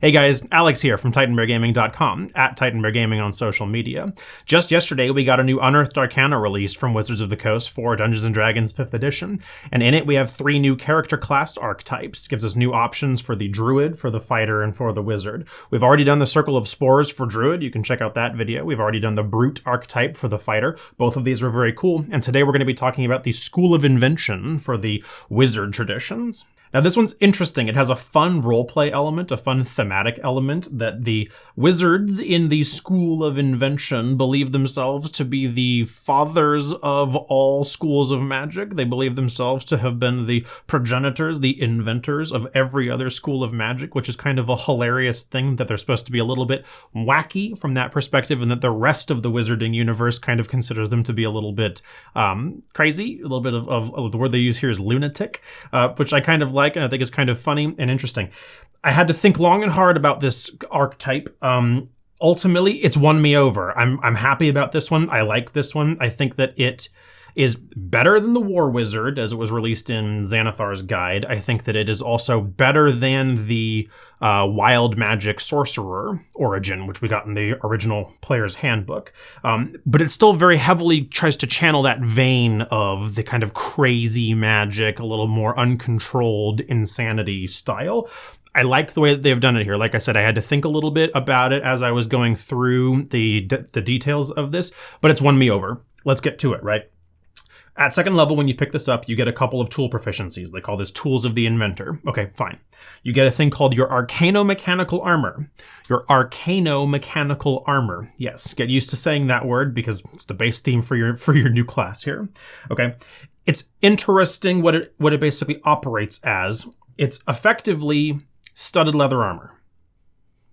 Hey guys, Alex here from TitanBearGaming.com, at TitanBearGaming on social media. Just yesterday, we got a new Unearthed Arcana released from Wizards of the Coast for Dungeons & Dragons 5th edition, and in it we have 3 new character class archetypes. It gives us new options for the Druid, for the Fighter, and for the Wizard. We've already done the Circle of Spores for Druid, you can check out that video. We've already done the Brute archetype for the Fighter. Both of these are very cool, and today we're going to be talking about the School of Invention for the Wizard traditions. Now this one's interesting. It has a fun roleplay element, a fun thematic element that the wizards in the School of Invention believe themselves to be the fathers of all schools of magic. They believe themselves to have been the progenitors, the inventors of every other school of magic, which is kind of a hilarious thing that they're supposed to be a little bit wacky from that perspective, and that the rest of the wizarding universe kind of considers them to be a little bit crazy. A little bit of the word they use here is lunatic, which I kind of like. And I think it's kind of funny and interesting. I had to think long and hard about this archetype. Ultimately, it's won me over. I'm happy about this one. I like this one. I think that it is better than the War Wizard as it was released in Xanathar's Guide. I think that it is also better than the Wild Magic Sorcerer origin, which we got in the original Player's Handbook. But it still very heavily tries to channel that vein of the kind of crazy magic, a little more uncontrolled insanity style. I like the way that they've done it here. Like I said, I had to think a little bit about it as I was going through the details of this, but it's won me over. Let's get to it, right? At second level, when you pick this up, you get a couple of tool proficiencies. They call this Tools of the Inventor. Okay, fine. You get a thing called your Arcano-Mechanical Armor. Your Arcano-Mechanical Armor. Yes, get used to saying that word because it's the base theme for your new class here. Okay, it's interesting what it basically operates as. It's effectively studded leather armor.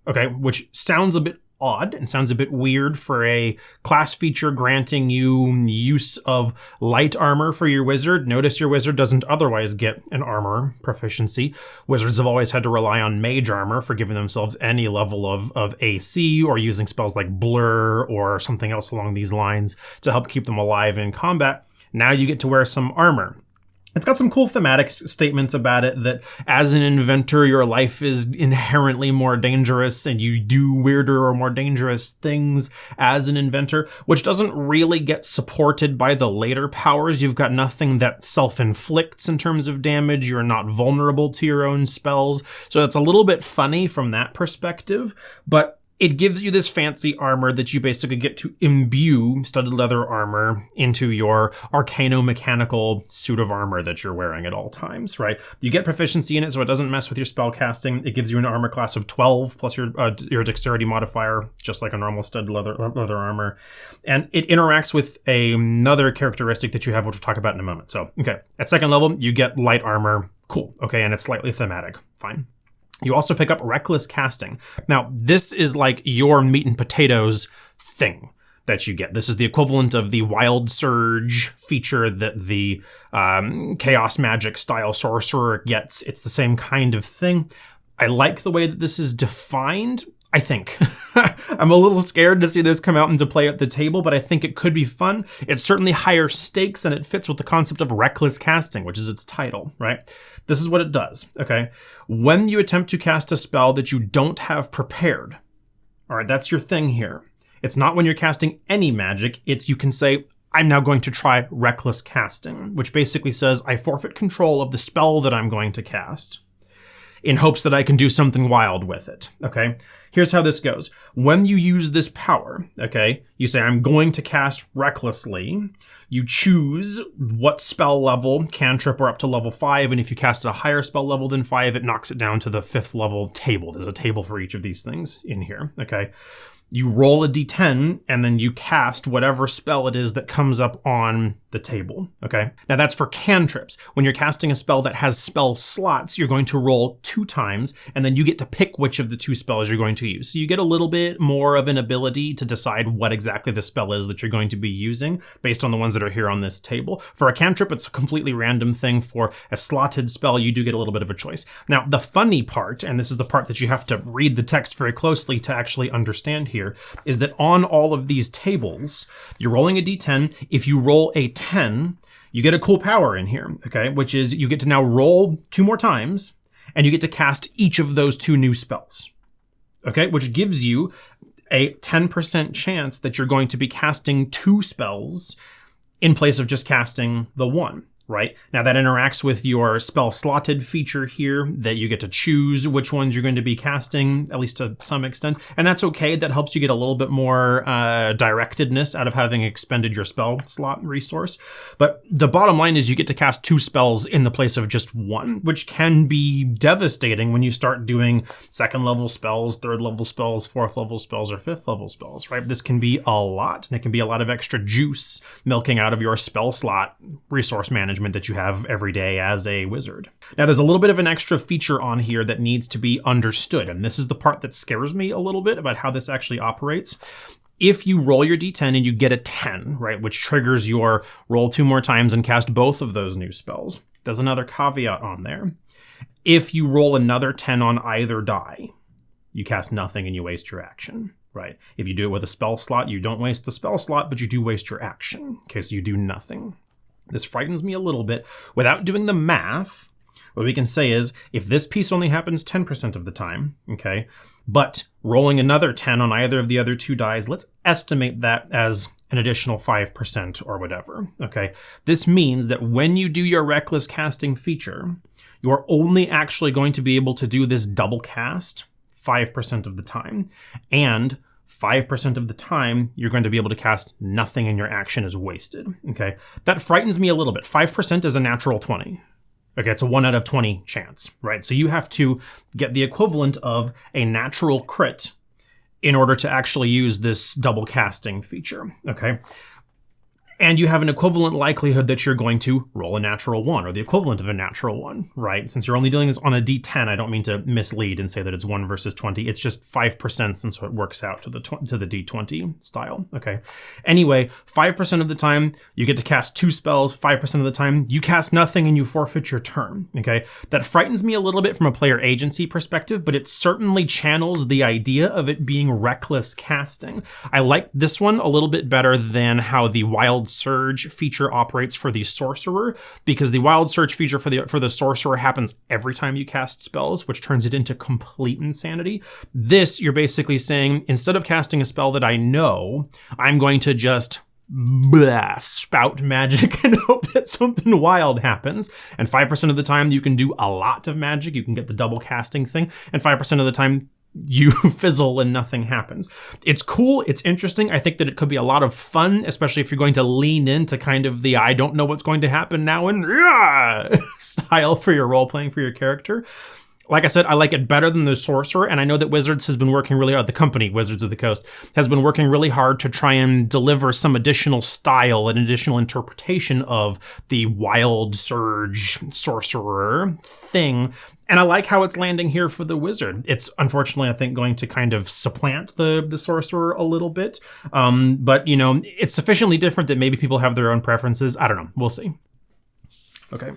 Okay, which sounds a bit odd and sounds a bit weird for a class feature granting you use of light armor for your wizard. Notice your wizard doesn't otherwise get an armor proficiency. Wizards have always had to rely on mage armor for giving themselves any level of AC or using spells like blur or something else along these lines to help keep them alive in combat. Now you get to wear some armor. It's got some cool thematic statements about it that as an inventor, your life is inherently more dangerous and you do weirder or more dangerous things as an inventor, which doesn't really get supported by the later powers. You've got nothing that self-inflicts in terms of damage. You're not vulnerable to your own spells. So it's a little bit funny from that perspective, but it gives you this fancy armor that you basically get to imbue studded leather armor into your arcano-mechanical suit of armor that you're wearing at all times, right? You get proficiency in it, so it doesn't mess with your spell casting. It gives you an armor class of 12 plus your dexterity modifier, just like a normal studded leather armor. And it interacts with another characteristic that you have, which we'll talk about in a moment. So, okay, at second level, you get light armor. Cool. Okay, and it's slightly thematic. Fine. You also pick up Reckless Casting. Now, this is like your meat and potatoes thing that you get. This is the equivalent of the Wild Surge feature that the Chaos Magic style sorcerer gets. It's the same kind of thing. I like the way that this is defined, I think. I'm a little scared to see this come out into play at the table, but I think it could be fun. It's certainly higher stakes, and it fits with the concept of Reckless Casting, which is its title, right? This is what it does, okay? When you attempt to cast a spell that you don't have prepared, all right, that's your thing here. It's not when you're casting any magic, it's you can say, I'm now going to try Reckless Casting, which basically says I forfeit control of the spell that I'm going to cast in hopes that I can do something wild with it, okay? Here's how this goes. When you use this power, okay, you say, I'm going to cast recklessly. You choose what spell level, cantrip or up to level 5, and if you cast at a higher spell level than 5, it knocks it down to the 5th level table. There's a table for each of these things in here, okay? You roll a d10, and then you cast whatever spell it is that comes up on the table, okay? Now that's for cantrips. When you're casting a spell that has spell slots, you're going to roll 2 times, and then you get to pick which of the 2 spells you're going to use. So you get a little bit more of an ability to decide what exactly the spell is that you're going to be using based on the ones that are here on this table. For a cantrip, it's a completely random thing. For a slotted spell, you do get a little bit of a choice. Now, the funny part, and this is the part that you have to read the text very closely to actually understand here, is that on all of these tables, you're rolling a d10. If you roll a 10, you get a cool power in here, okay? Which is you get to now roll 2 more times, and you get to cast each of those 2 new spells. Okay, which gives you a 10% chance that you're going to be casting 2 spells in place of just casting the 1. Right? Now that interacts with your spell slotted feature here, that you get to choose which ones you're going to be casting, at least to some extent. And that's okay. That helps you get a little bit more directedness out of having expended your spell slot resource. But the bottom line is you get to cast 2 spells in the place of just 1, which can be devastating when you start doing 2nd level spells, 3rd level spells, 4th level spells, or 5th level spells, right? This can be a lot, and it can be a lot of extra juice milking out of your spell slot resource management that you have every day as a wizard. Now, there's a little bit of an extra feature on here that needs to be understood, and this is the part that scares me a little bit about how this actually operates. If you roll your d10 and you get a 10, right, which triggers your roll 2 more times and cast both of those new spells, there's another caveat on there. If you roll another 10 on either die, you cast nothing and you waste your action. Right. If you do it with a spell slot, you don't waste the spell slot, but you do waste your action. Okay, so you do nothing. This frightens me a little bit. Without doing the math, what we can say is if this piece only happens 10% of the time, okay, but rolling another 10 on either of the other 2 dice, let's estimate that as an additional 5% or whatever, okay? This means that when you do your reckless casting feature, you're only actually going to be able to do this double cast 5% of the time, and 5% of the time, you're going to be able to cast nothing and your action is wasted, okay? That frightens me a little bit. 5% is a natural 20. Okay, it's a 1 out of 20 chance, right? So you have to get the equivalent of a natural crit in order to actually use this double casting feature, okay? And you have an equivalent likelihood that you're going to roll a natural 1, or the equivalent of a natural 1, right? Since you're only dealing this on a d10, I don't mean to mislead and say that it's 1 versus 20. It's just 5% since it works out to the d20 style, okay? Anyway, 5% of the time, you get to cast 2 spells. 5% of the time, you cast nothing and you forfeit your turn, okay? That frightens me a little bit from a player agency perspective, but it certainly channels the idea of it being reckless casting. I like this one a little bit better than how the Wild Surge feature operates for the sorcerer, because the Wild Surge feature for the sorcerer happens every time you cast spells, which turns it into complete insanity. This, you're basically saying, instead of casting a spell that I know, I'm going to just spout magic and hope that something wild happens. And 5% of the time you can do a lot of magic, you can get the double casting thing, and 5% of the time you fizzle and nothing happens. It's cool. It's interesting. I think that it could be a lot of fun, especially if you're going to lean into kind of the I don't know what's going to happen now and style for your role playing for your character. Like I said, I like it better than the sorcerer, and I know that Wizards has been working really hard, the company Wizards of the Coast has been working really hard to try and deliver some additional style and additional interpretation of the Wild Surge sorcerer thing. And I like how it's landing here for the wizard. It's unfortunately, I think, going to kind of supplant the sorcerer a little bit. But, you know, it's sufficiently different that maybe people have their own preferences. I don't know. We'll see. Okay.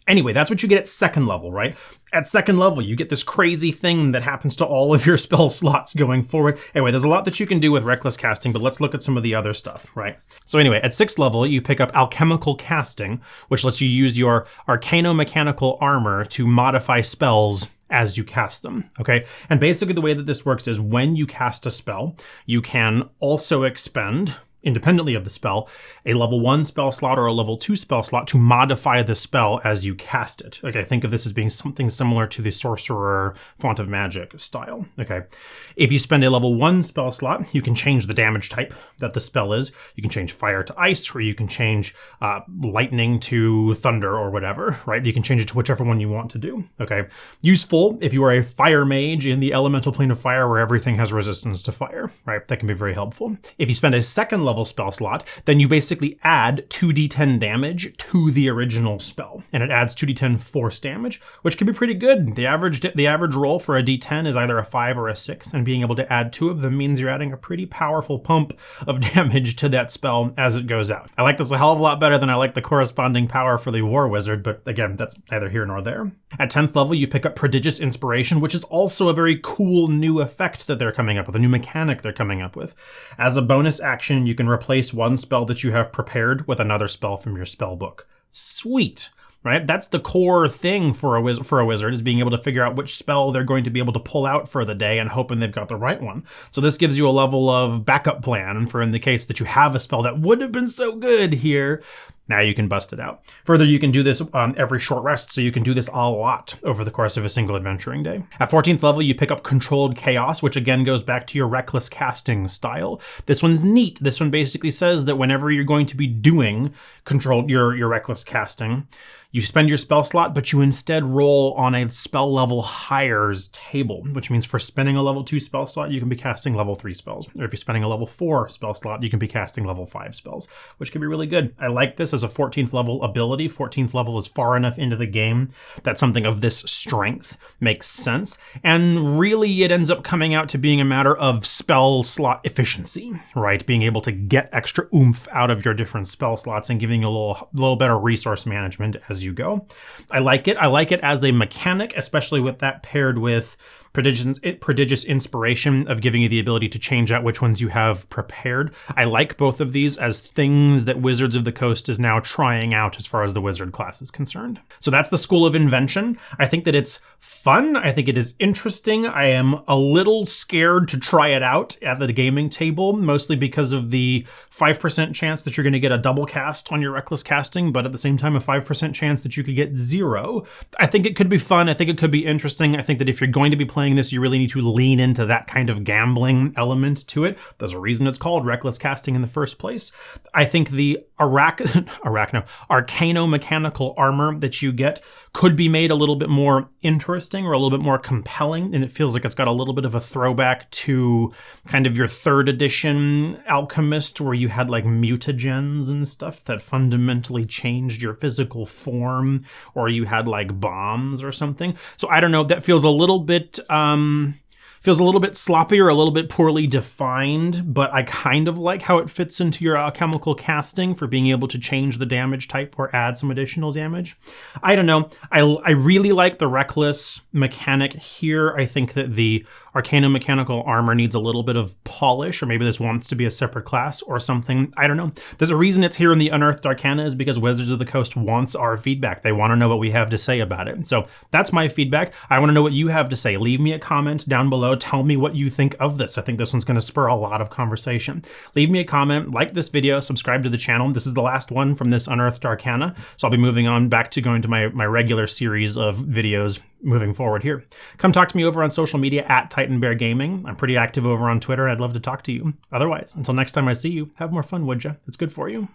Anyway, that's what you get at 2nd level, right? At 2nd level, you get this crazy thing that happens to all of your spell slots going forward. Anyway, there's a lot that you can do with reckless casting, but let's look at some of the other stuff, right? So anyway, at 6th level, you pick up Alchemical Casting, which lets you use your Arcano-mechanical armor to modify spells as you cast them, okay? And basically the way that this works is when you cast a spell, you can also expend, independently of the spell, a level 1 spell slot or a level 2 spell slot to modify the spell as you cast it. Okay, think of this as being something similar to the Sorcerer Font of Magic style. Okay, if you spend a level 1 spell slot, you can change the damage type that the spell is. You can change fire to ice, or you can change lightning to thunder or whatever, right? You can change it to whichever one you want to do. Okay, useful if you are a fire mage in the elemental plane of fire where everything has resistance to fire, right? That can be very helpful. If you spend a 2nd level spell slot, then you basically add 2d10 damage to the original spell, and it adds 2d10 force damage, which can be pretty good. The average roll for a d10 is either a 5 or a 6, and being able to add 2 of them means you're adding a pretty powerful pump of damage to that spell as it goes out. I like this a hell of a lot better than I like the corresponding power for the War Wizard, but again, that's neither here nor there. At 10th level, you pick up Prodigious Inspiration, which is also a very cool new effect that they're coming up with, a new mechanic they're coming up with. As a bonus action, you can replace one spell that you have prepared with another spell from your spell book. Sweet. right? That's the core thing for a wizard is being able to figure out which spell they're going to be able to pull out for the day and hoping they've got the right one. So this gives you a level of backup plan for in the case that you have a spell that would have been so good here. Now you can bust it out. Further, you can do this on every short rest, so you can do this a lot over the course of a single adventuring day. At 14th level, you pick up Controlled Chaos, which again goes back to your reckless casting style. This one's neat. This one basically says that whenever you're going to be doing your reckless casting, you spend your spell slot, but you instead roll on a spell level higher's table, which means for spending a level 2 spell slot, you can be casting level 3 spells. Or if you're spending a level 4 spell slot, you can be casting level 5 spells, which can be really good. I like this as a 14th level ability. 14th level is far enough into the game that something of this strength makes sense. And really, it ends up coming out to being a matter of spell slot efficiency, right? Being able to get extra oomph out of your different spell slots and giving you a little better resource management as you go. I like it. I like it as a mechanic, especially with that paired with Prodigious Inspiration of giving you the ability to change out which ones you have prepared. I like both of these as things that Wizards of the Coast is now trying out as far as the wizard class is concerned. So that's the School of Invention. I think that it's fun. I think it is interesting. I am a little scared to try it out at the gaming table, mostly because of the 5% chance that you're going to get a double cast on your reckless casting, but at the same time, a 5% chance that you could get 0. I think it could be fun. I think it could be interesting. I think that if you're going to be playing this, you really need to lean into that kind of gambling element to it. There's a reason it's called reckless casting in the first place. I think the arcano-mechanical armor that you get could be made a little bit more interesting or a little bit more compelling, and it feels like it's got a little bit of a throwback to kind of your 3rd edition Alchemist, where you had like mutagens and stuff that fundamentally changed your physical form, or you had like bombs or something. So I don't know, that feels a little bit sloppy or a little bit poorly defined, but I kind of like how it fits into your alchemical casting for being able to change the damage type or add some additional damage. I don't know. I really like the reckless mechanic here. I think that the arcano-mechanical armor needs a little bit of polish, or maybe this wants to be a separate class or something. I don't know. There's a reason it's here in the Unearthed Arcana is because Wizards of the Coast wants our feedback. They want to know what we have to say about it. So that's my feedback. I want to know what you have to say. Leave me a comment down below. Tell me what you think of this. I think this one's going to spur a lot of conversation. Leave me a comment, like this video, subscribe to the channel. This is the last one from this Unearthed Arcana, so I'll be moving on back to going to my regular series of videos moving forward here. Come talk to me over on social media at Titan Bear Gaming. I'm pretty active over on Twitter. I'd love to talk to you. Otherwise, until next time I see you, have more fun, would ya? It's good for you.